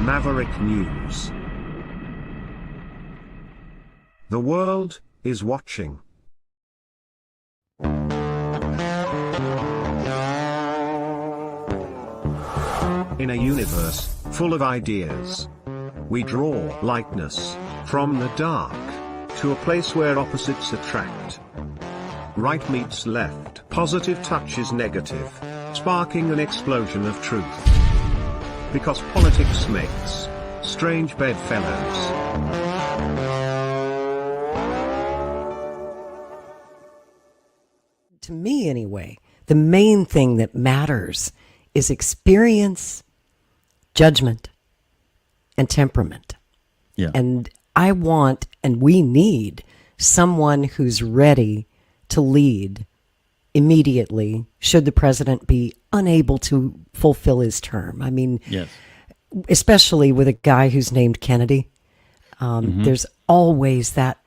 Maverick News. The world is watching. In a universe full of ideas, we draw lightness from the dark to a place where opposites attract. Right meets left, positive touches negative, sparking an explosion of truth. Because politics makes strange bedfellows. To me, anyway, the main thing that matters is experience, judgment, and temperament. Yeah. And I want, and we need, someone who's ready to lead immediately should the president be unable to fulfill his term. I mean, yes. Especially with a guy who's named Kennedy, there's always that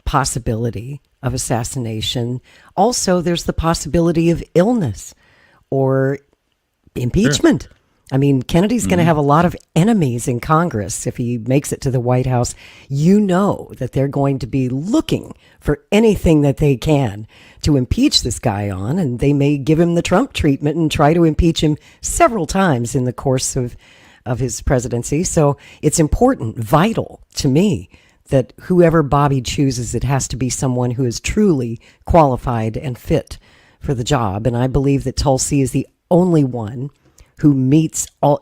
possibility of assassination. Also, there's the possibility of illness or impeachment. Sure. I mean, Kennedy's going to have a lot of enemies in Congress if he makes it to the White House. You know that they're going to be looking for anything that they can to impeach this guy on, and they may give him the Trump treatment and try to impeach him several times in the course of his presidency. So it's important, vital to me, that whoever Bobby chooses, it has to be someone who is truly qualified and fit for the job. And I believe that Tulsi is the only one who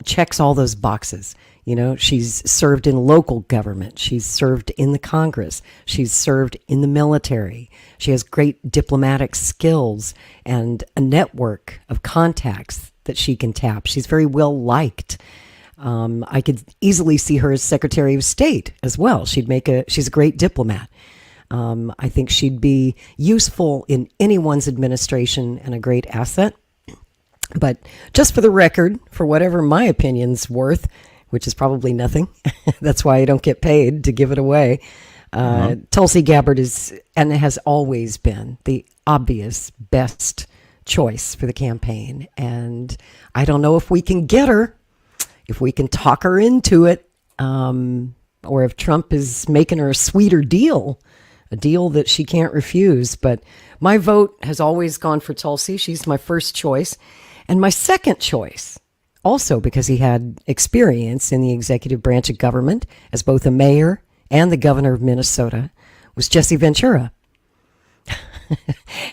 checks all those boxes. You know, she's served in local government. She's served in the Congress. She's served in the military. She has great diplomatic skills and a network of contacts that she can tap. She's very well liked. I could easily see her as Secretary of State as well. She's a great diplomat. I think she'd be useful in anyone's administration and a great asset. But just for the record, for whatever my opinion's worth, which is probably nothing, that's why I don't get paid to give it away, Tulsi Gabbard is, and has always been, the obvious best choice for the campaign. And I don't know if we can get her, if we can talk her into it, or if Trump is making her a sweeter deal, a deal that she can't refuse. But my vote has always gone for Tulsi. She's my first choice. And my second choice, also because he had experience in the executive branch of government as both a mayor and the governor of Minnesota, was Jesse Ventura.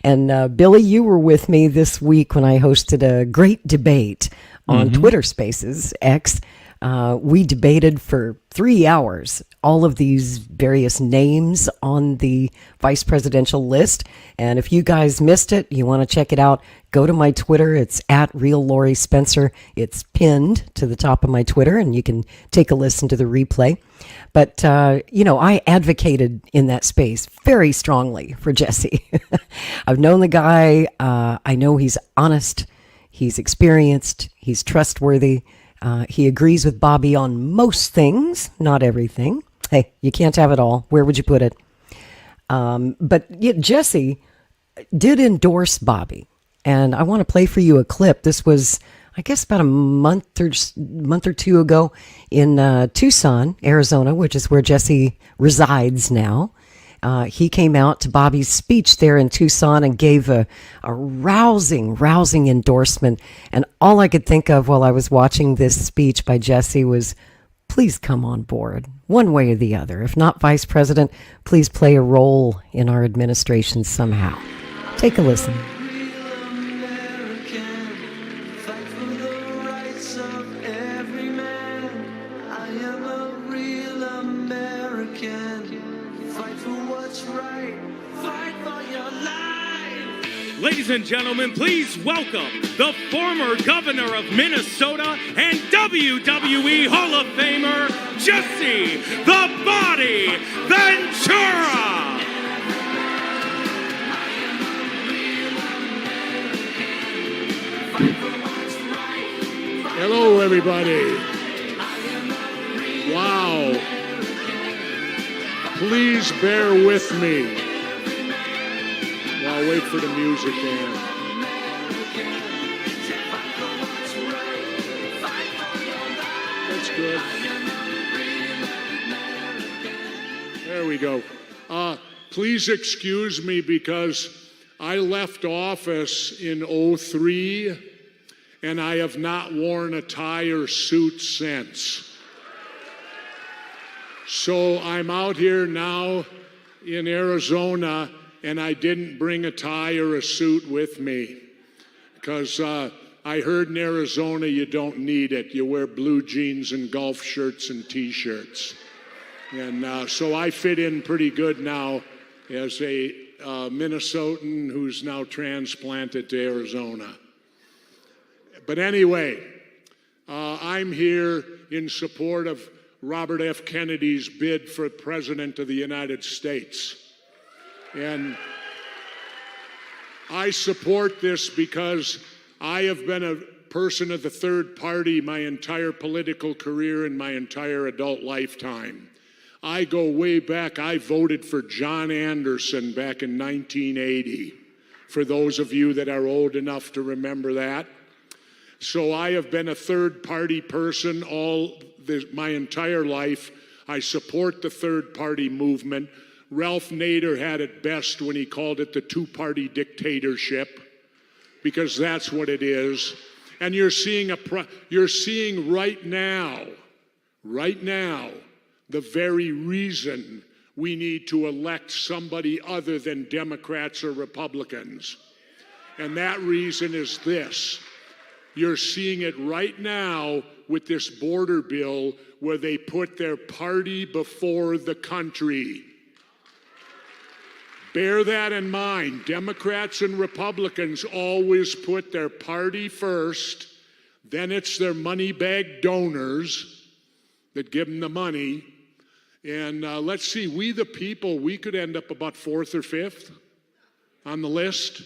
And Billy, you were with me this week when I hosted a great debate on Twitter Spaces, X. We debated for 3 hours all of these various names on the vice presidential list. And if you guys missed it, you want to check it out, go to my Twitter. It's @RealLoriSpencer. It's pinned to the top of my Twitter, and you can take a listen to the replay. But, I advocated in that space very strongly for Jesse. I've known the guy. I know he's honest. He's experienced. He's trustworthy. He agrees with Bobby on most things, not everything. Hey, you can't have it all. Where would you put it? But Jesse did endorse Bobby. And I want to play for you a clip. This was, I guess, about a month or two ago in Tucson, Arizona, which is where Jesse resides now. He came out to Bobby's speech there in Tucson and gave a rousing endorsement. And all I could think of while I was watching this speech by Jesse was, please come on board, one way or the other. If not vice president, please play a role in our administration somehow. Take a listen. Ladies and gentlemen, please welcome the former governor of Minnesota and WWE Hall of Famer, Jesse "The Body" Ventura. Hello, everybody. Wow. Please bear with me. I'll wait for the music to end. That's good. There we go. Please excuse me because I left office in '03 and I have not worn a tie or suit since. So I'm out here now in Arizona and I didn't bring a tie or a suit with me because I heard in Arizona you don't need it. You wear blue jeans and golf shirts and t-shirts. And so I fit in pretty good now as a Minnesotan who's now transplanted to Arizona. But anyway, I'm here in support of Robert F. Kennedy's bid for President of the United States. And I support this because I have been a person of the third party my entire political career and my entire adult lifetime. I go way back. I voted for John Anderson back in 1980, for those of you that are old enough to remember that. So I have been a third party person my entire life. I support the third party movement. Ralph Nader had it best when he called it the two-party dictatorship, because that's what it is. And you're seeing right now, the very reason we need to elect somebody other than Democrats or Republicans. And that reason is this. You're seeing it right now with this border bill where they put their party before the country. Bear that in mind. Democrats and Republicans always put their party first, then it's their money bag donors that give them the money. And let's see, we the people, we could end up about fourth or fifth on the list.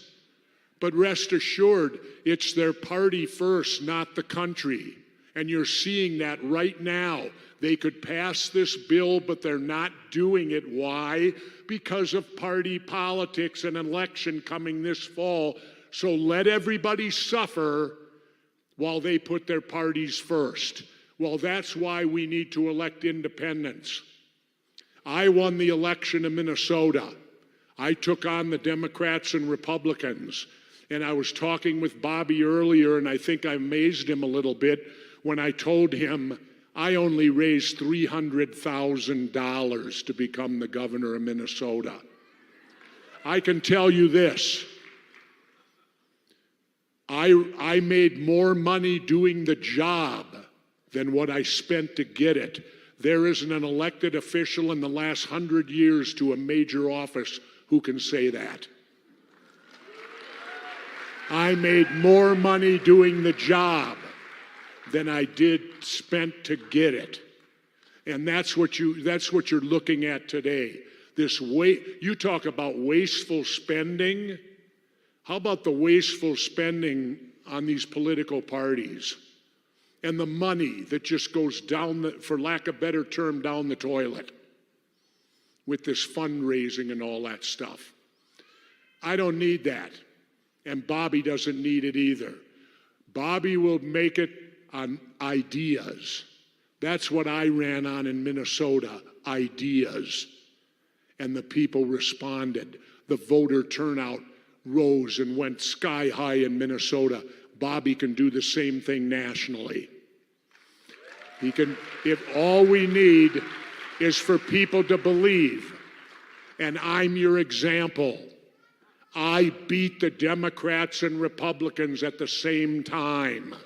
But rest assured, it's their party first, not the country. And you're seeing that right now. They could pass this bill, but they're not doing it. Why? Because of party politics and an election coming this fall. So let everybody suffer while they put their parties first. Well, that's why we need to elect independents. I won the election in Minnesota. I took on the Democrats and Republicans. And I was talking with Bobby earlier, and I think I amazed him a little bit when I told him I only raised $300,000 to become the governor of Minnesota. I can tell you this. I made more money doing the job than what I spent to get it. There isn't an elected official in the last 100 years to a major office who can say that. I made more money doing the job than I did spent to get it. And that's what you're looking at today. You talk about wasteful spending. How about the wasteful spending on these political parties? And the money that just goes down, for lack of a better term, down the toilet with this fundraising and all that stuff. I don't need that. And Bobby doesn't need it either. Bobby will make it on ideas. That's what I ran on in Minnesota, ideas. And the people responded. The voter turnout rose and went sky high in Minnesota. Bobby can do the same thing nationally. He can, if all we need is for people to believe. And I'm your example. I beat the Democrats and Republicans at the same time.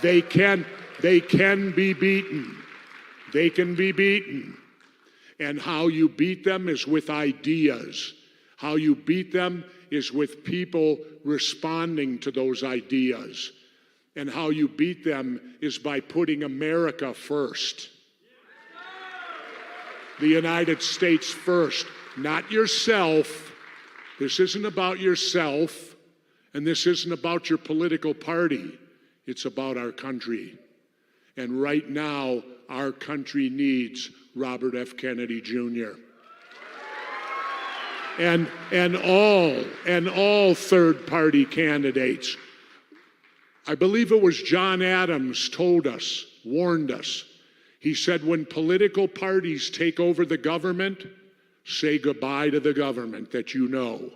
They can be beaten. They can be beaten. And how you beat them is with ideas. How you beat them is with people responding to those ideas. And how you beat them is by putting America first. The United States first, not yourself. This isn't about yourself, and this isn't about your political party. It's about our country. And right now, our country needs Robert F. Kennedy Jr. And all third-party candidates. I believe it was John Adams warned us. He said, when political parties take over the government, say goodbye to the government that you know.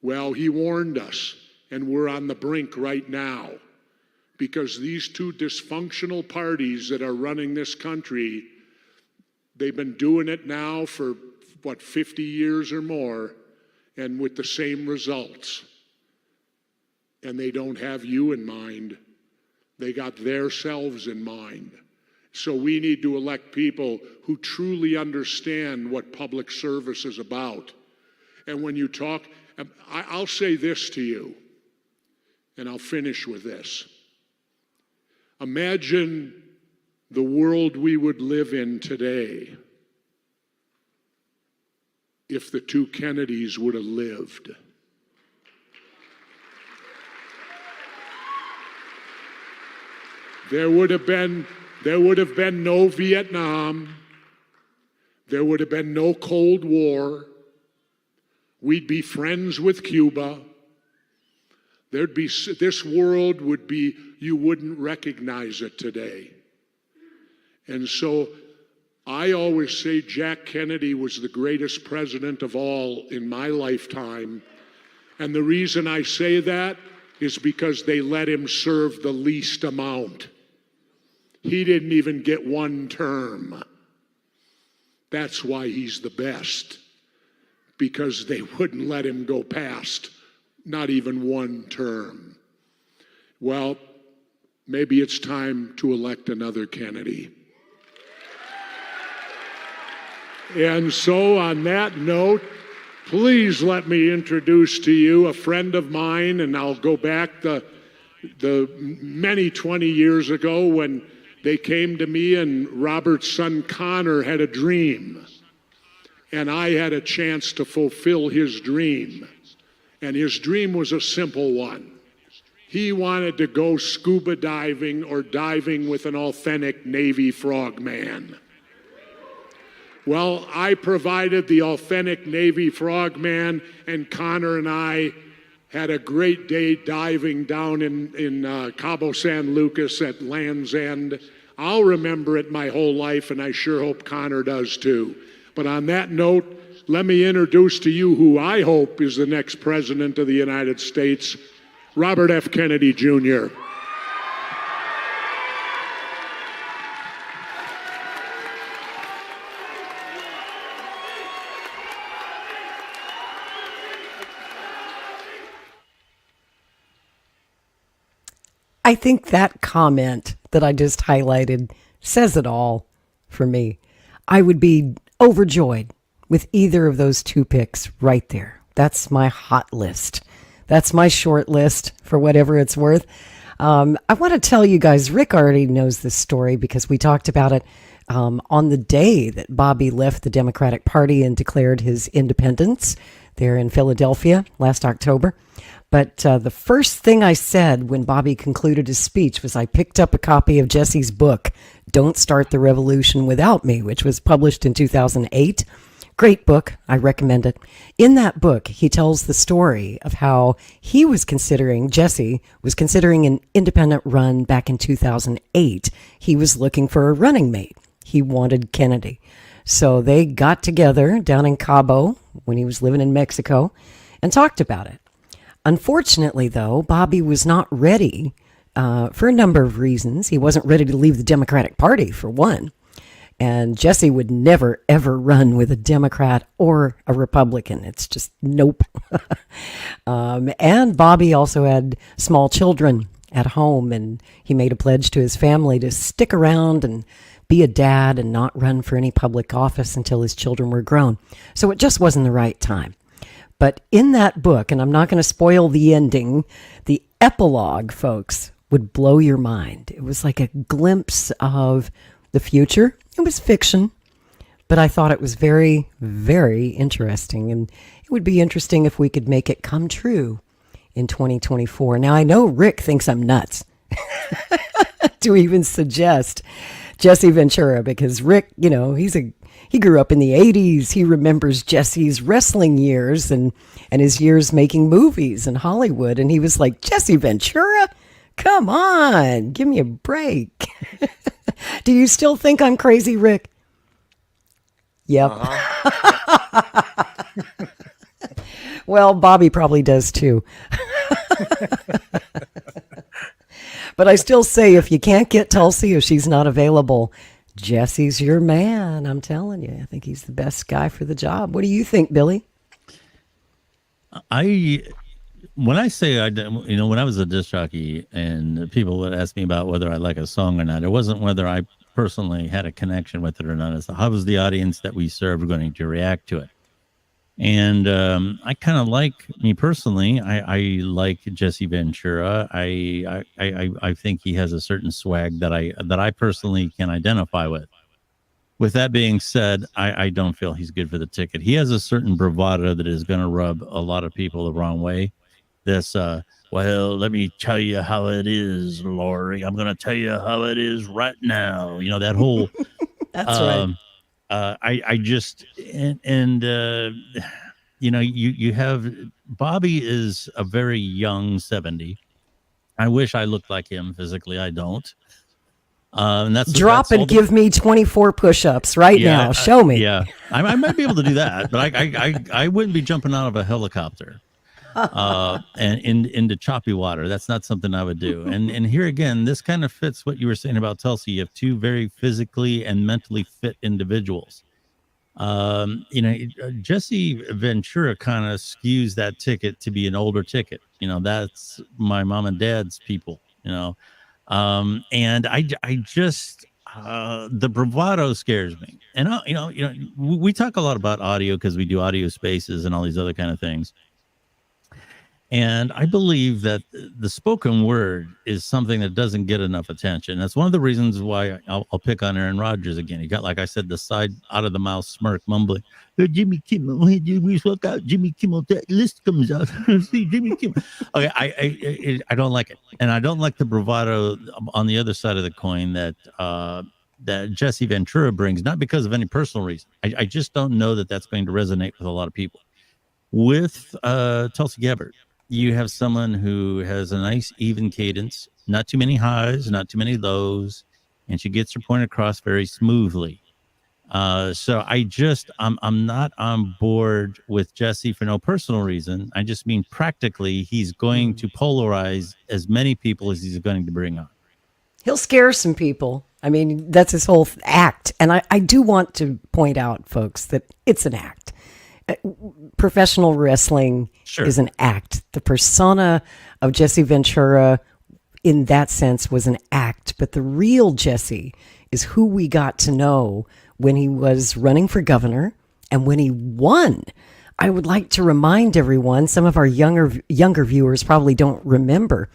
Well, he warned us, and we're on the brink right now, because these two dysfunctional parties that are running this country, they've been doing it now for, 50 years or more, and with the same results. And they don't have you in mind. They got themselves in mind. So we need to elect people who truly understand what public service is about. And when you talk, I'll say this to you, and I'll finish with this. Imagine the world we would live in today if the two Kennedys would have lived. There would have been no Vietnam. There would have been no Cold War. We'd be friends with Cuba. This world would be, you wouldn't recognize it today. And so I always say Jack Kennedy was the greatest president of all in my lifetime. And the reason I say that is because they let him serve the least amount. He didn't even get one term. That's why he's the best, because they wouldn't let him go past not even one term. Well, maybe it's time to elect another Kennedy. And so on that note, please let me introduce to you a friend of mine, and I'll go back the many 20 years ago when they came to me and Robert's son Connor had a dream. And I had a chance to fulfill his dream. And his dream was a simple one. He wanted to go scuba diving or diving with an authentic Navy frogman. Well, I provided the authentic Navy frogman, and Connor and I had a great day diving down in Cabo San Lucas at Land's End. I'll remember it my whole life, and I sure hope Connor does too. But on that note, let me introduce to you who I hope is the next President of the United States, Robert F. Kennedy, Jr. I think that comment that I just highlighted says it all for me. I would be overjoyed with either of those two picks right there. That's my hot list. That's my short list for whatever it's worth. I want to tell you guys, Rick already knows this story because we talked about it on the day that Bobby left the Democratic Party and declared his independence there in Philadelphia last October. But the first thing I said when Bobby concluded his speech was I picked up a copy of Jesse's book, Don't Start the Revolution Without Me, which was published in 2008. Great book. I recommend it. In that book, he tells the story of how Jesse was considering an independent run back in 2008. He was looking for a running mate. He wanted Kennedy. So they got together down in Cabo when he was living in Mexico and talked about it. Unfortunately, though, Bobby was not ready for a number of reasons. He wasn't ready to leave the Democratic Party, for one. And Jesse would never, ever run with a Democrat or a Republican. It's just nope. And Bobby also had small children at home, and he made a pledge to his family to stick around and be a dad and not run for any public office until his children were grown. So it just wasn't the right time. But in that book, and I'm not going to spoil the ending, the epilogue, folks, would blow your mind. It was like a glimpse of the future. It was fiction, but I thought it was very, very interesting. And it would be interesting if we could make it come true in 2024. Now, I know Rick thinks I'm nuts to even suggest Jesse Ventura, because Rick, he grew up in the 80s. He remembers Jesse's wrestling years and his years making movies in Hollywood. And he was like, Jesse Ventura? Come on, give me a break. Do you still think I'm crazy, Rick? Yep. Well, Bobby probably does too. But I still say, if you can't get Tulsi, if she's not available, Jesse's your man. I'm telling you. I think he's the best guy for the job. What do you think, Billy? When I say when I was a disc jockey and people would ask me about whether I like a song or not, it wasn't whether I personally had a connection with it or not. It's how was the audience that we served going to react to it. And I kind of like, me personally, I like Jesse Ventura. I think he has a certain swag that I personally can identify with. With that being said, I don't feel he's good for the ticket. He has a certain bravado that is going to rub a lot of people the wrong way. This, well, let me tell you how it is, Lori. I'm going to tell you how it is right now. You know, that whole... That's right. I just you know, you have Bobby is a very young 70. I wish I looked like him physically. I don't. And that's Give me 24 push-ups right now. Show me. Yeah, I might be able to do that, but I wouldn't be jumping out of a helicopter and into choppy water. That's not something I would do. And here again, this kind of fits what you were saying about Tulsi. You have two very physically and mentally fit individuals. You know, Jesse Ventura kind of skews that ticket to be an older ticket. You know, that's my mom and dad's people, you know. And I just, the bravado scares me. And, you know, we talk a lot about audio because we do audio spaces and all these other kind of things. And I believe that the spoken word is something that doesn't get enough attention. That's one of the reasons why I'll pick on Aaron Rodgers again. He got, like I said, the side out of the mouth smirk, mumbling. Jimmy Kimmel, when we walk out, Jimmy Kimmel, that list comes out. See Jimmy Kimmel. Okay, I don't like it, and I don't like the bravado on the other side of the coin that that Jesse Ventura brings. Not because of any personal reason. I just don't know that that's going to resonate with a lot of people. With Tulsi Gabbard, you have someone who has a nice even cadence, not too many highs, not too many lows, and she gets her point across very smoothly. So I'm not on board with Jesse for no personal reason. I just mean practically he's going to polarize as many people as he's going to bring on. He'll scare some people. I mean, that's his whole act. And I do want to point out, folks, that it's an act. Professional wrestling is an act. The persona of Jesse Ventura in that sense was an act, but the real Jesse is who we got to know when he was running for governor and when he won. I would like to remind everyone, some of our younger viewers probably don't remember,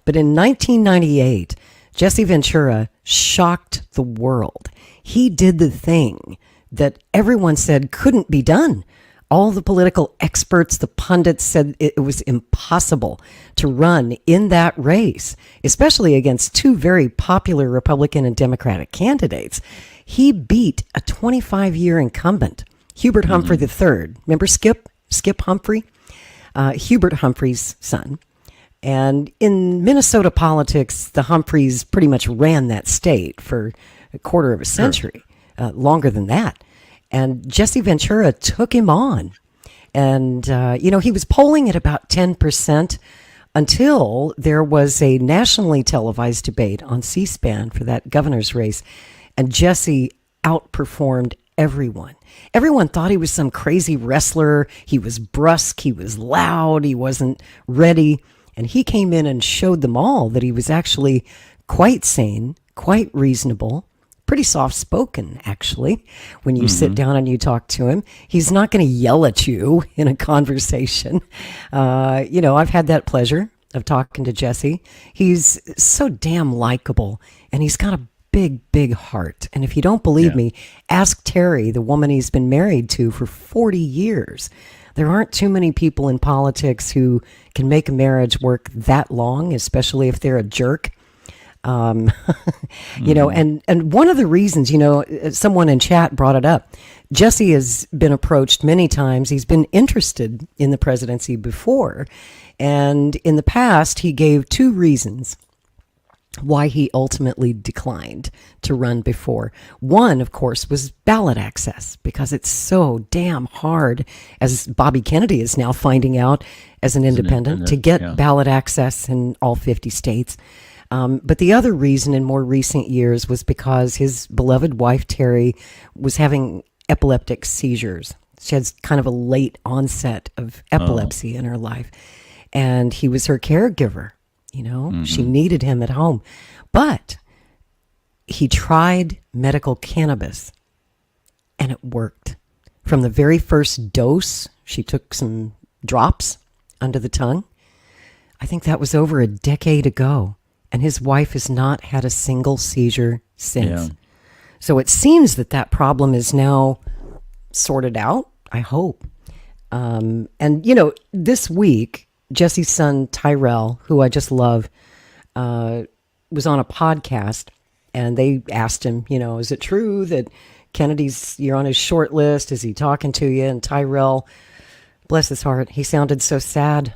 but in 1998, Jesse Ventura shocked the world. He did the thing that everyone said couldn't be done. All the political experts, the pundits said it was impossible to run in that race, especially against two very popular Republican and Democratic candidates. He beat a 25-year incumbent, Hubert Humphrey III. Remember Skip Humphrey? Hubert Humphrey's son. And in Minnesota politics, the Humphreys pretty much ran that state for a quarter of a century, longer than that. And Jesse Ventura took him on. And, he was polling at about 10% until there was a nationally televised debate on C-SPAN for that governor's race. And Jesse outperformed everyone. Everyone thought he was some crazy wrestler. He was brusque. He was loud. He wasn't ready. And he came in and showed them all that he was actually quite sane, quite reasonable, pretty soft-spoken, actually, when you sit down and you talk to him. He's not going to yell at you in a conversation. I've had that pleasure of talking to Jesse. He's so damn likable, and he's got a big, big heart. And if you don't believe me, ask Terry, the woman he's been married to for 40 years. There aren't too many people in politics who can make a marriage work that long, especially if they're a jerk. And one of the reasons, someone in chat brought it up. Jesse has been approached many times. He's been interested in the presidency before. And in the past, he gave two reasons why he ultimately declined to run before. One, of course, was ballot access, because it's so damn hard, as Bobby Kennedy is now finding out as an independent, to get ballot access in all 50 states. But the other reason in more recent years was because his beloved wife, Terry, was having epileptic seizures. She has kind of a late onset of epilepsy in her life. And he was her caregiver. She needed him at home. But he tried medical cannabis, and it worked. From the very first dose, she took some drops under the tongue. I think that was over a decade ago. And his wife has not had a single seizure since. Yeah. So it seems that problem is now sorted out, I hope. And, this week, Jesse's son, Tyrell, who I just love, was on a podcast, and they asked him, is it true that you're on his short list? Is he talking to you? And Tyrell, bless his heart, he sounded so sad.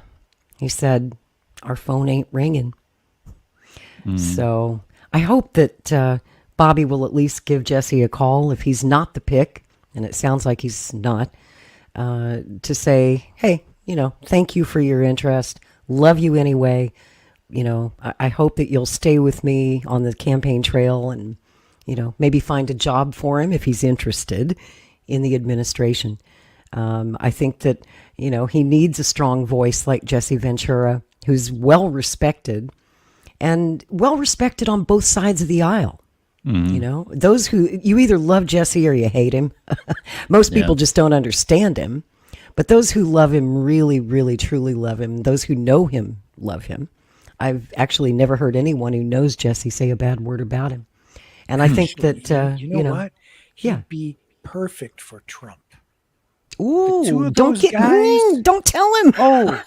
He said, our phone ain't ringing. So I hope that Bobby will at least give Jesse a call if he's not the pick, and it sounds like he's not, to say, hey, thank you for your interest. Love you anyway. I hope that you'll stay with me on the campaign trail and, maybe find a job for him if he's interested in the administration. I think that, he needs a strong voice like Jesse Ventura, who's well respected on both sides of the aisle. Those who, you either love Jesse or you hate him. Most people just don't understand him. But those who love him really, really, truly love him. Those who know him love him. I've actually never heard anyone who knows Jesse say a bad word about him. And I think that, what? He'd be perfect for Trump. Ooh, don't tell him. Oh,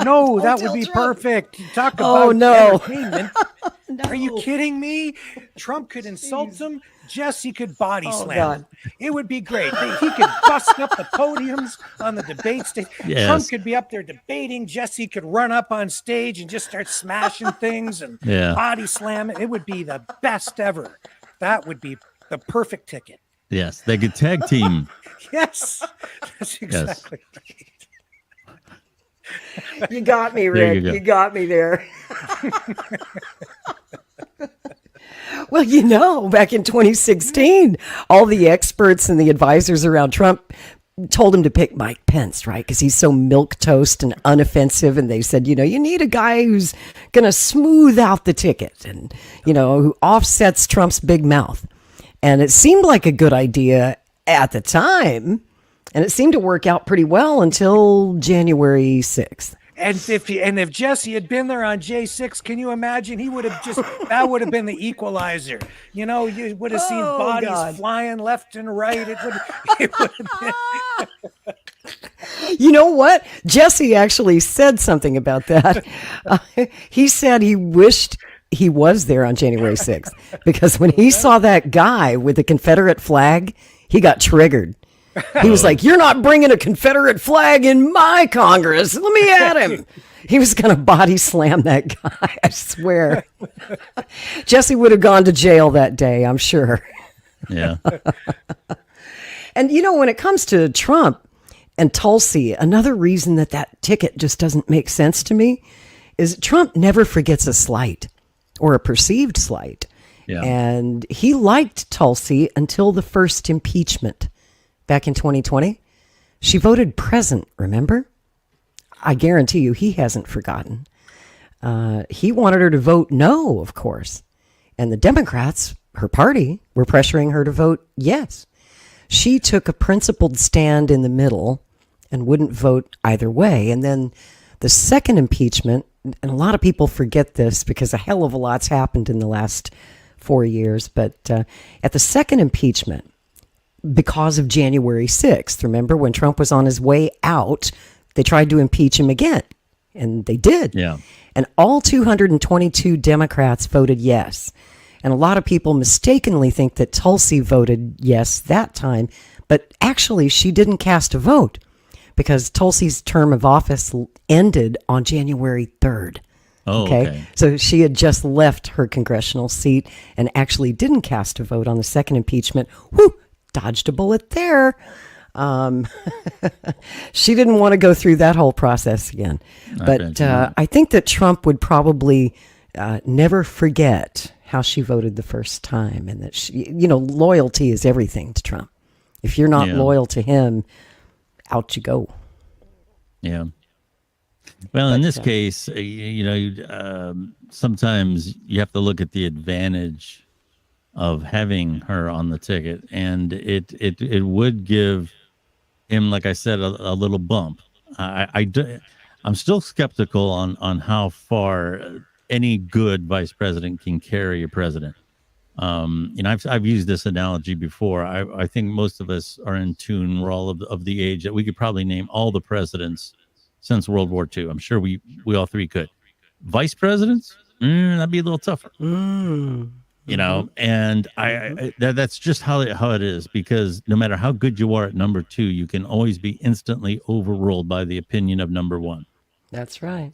no, that would be Trump. Perfect. Talk about entertainment. No. Are you kidding me? Trump could insult him. Jesse could body slam him. It would be great. He could bust up the podiums on the debate stage. Yes. Trump could be up there debating. Jesse could run up on stage and just start smashing things and body slam it. It would be the best ever. That would be the perfect ticket. Yes, they could tag team. Yes, that's exactly right. You got me, Rick. You got me there. Well, back in 2016, all the experts and the advisors around Trump told him to pick Mike Pence, right? Because he's so milquetoast and unoffensive. And they said, you need a guy who's going to smooth out the ticket and, who offsets Trump's big mouth. And it seemed like a good idea at the time. And it seemed to work out pretty well until January 6th. And if Jesse had been there on J6, can you imagine? He would have that would have been the equalizer. You would have seen bodies flying left and right. It would have been. You know what? Jesse actually said something about that. He said he wished he was there on January 6th because when he saw that guy with the Confederate flag, he got triggered. He was like, you're not bringing a Confederate flag in my Congress. Let me at him. He was going to body slam that guy, I swear. Jesse would have gone to jail that day, I'm sure. Yeah. And, when it comes to Trump and Tulsi, another reason that ticket just doesn't make sense to me is Trump never forgets a slight or a perceived slight. Yeah. And he liked Tulsi until the first impeachment. Back in 2020, she voted present, remember? I guarantee you he hasn't forgotten. He wanted her to vote no, of course. And the Democrats, her party, were pressuring her to vote yes. She took a principled stand in the middle and wouldn't vote either way. And then the second impeachment, and a lot of people forget this because a hell of a lot's happened in the last 4 years, but at the second impeachment, because of January 6th. Remember when Trump was on his way out, they tried to impeach him again, and they did. Yeah. And all 222 Democrats voted yes. And a lot of people mistakenly think that Tulsi voted yes that time, but actually she didn't cast a vote because Tulsi's term of office ended on January 3rd. Oh, okay. So she had just left her congressional seat and actually didn't cast a vote on the second impeachment. Whew, dodged a bullet there. She didn't want to go through that whole process again. But I think that Trump would probably never forget how she voted the first time, and that she, loyalty is everything to Trump. If you're not loyal to him, out you go. Yeah. Well, in this case, sometimes you have to look at the advantage of having her on the ticket, and it would give him, like I said, a little bump. I'm still skeptical on how far any good vice president can carry a president. I've used this analogy before. I think most of us are in tune. We're all of the age that we could probably name all the presidents since World War II. I'm sure we all three could. Vice presidents, that'd be a little tougher. And that's just how it is, because no matter how good you are at number 2, you can always be instantly overruled by the opinion of number 1. That's right.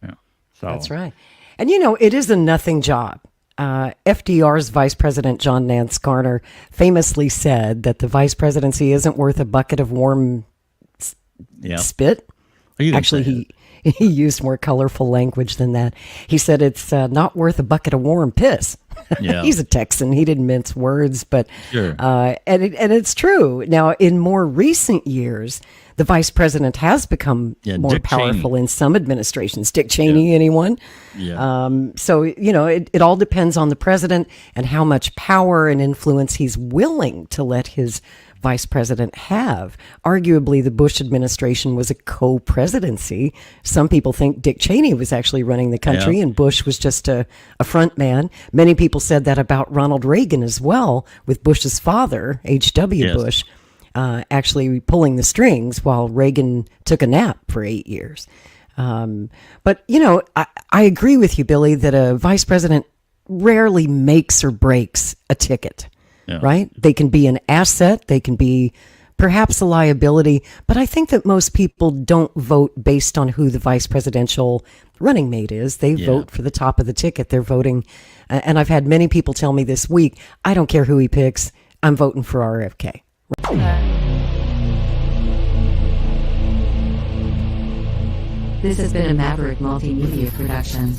Yeah. So that's right. And it is a nothing job. FDR's Vice President John Nance Garner famously said that the vice presidency isn't worth a bucket of warm spit. Actually, he used more colorful language than that. He said it's not worth a bucket of warm piss. Yeah. He's a Texan. He didn't mince words, but sure. And it's true. Now, in more recent years, the vice president has become more Dick powerful Cheney. In some administrations. Dick Cheney, anyone? Yeah. So, it all depends on the president and how much power and influence he's willing to let his vice president have. Arguably, the Bush administration was a co-presidency. Some people think Dick Cheney was actually running the country and Bush was just a front man. Many people said that about Ronald Reagan as well, with Bush's father, H.W. Bush, actually pulling the strings while Reagan took a nap for 8 years. But, I agree with you, Billy, that a vice president rarely makes or breaks a ticket. Yeah. Right? They can be an asset. They can be perhaps a liability. But I think that most people don't vote based on who the vice presidential running mate is. They vote for the top of the ticket. They're voting. And I've had many people tell me this week, I don't care who he picks. I'm voting for RFK. This has been a Maverick Multimedia production.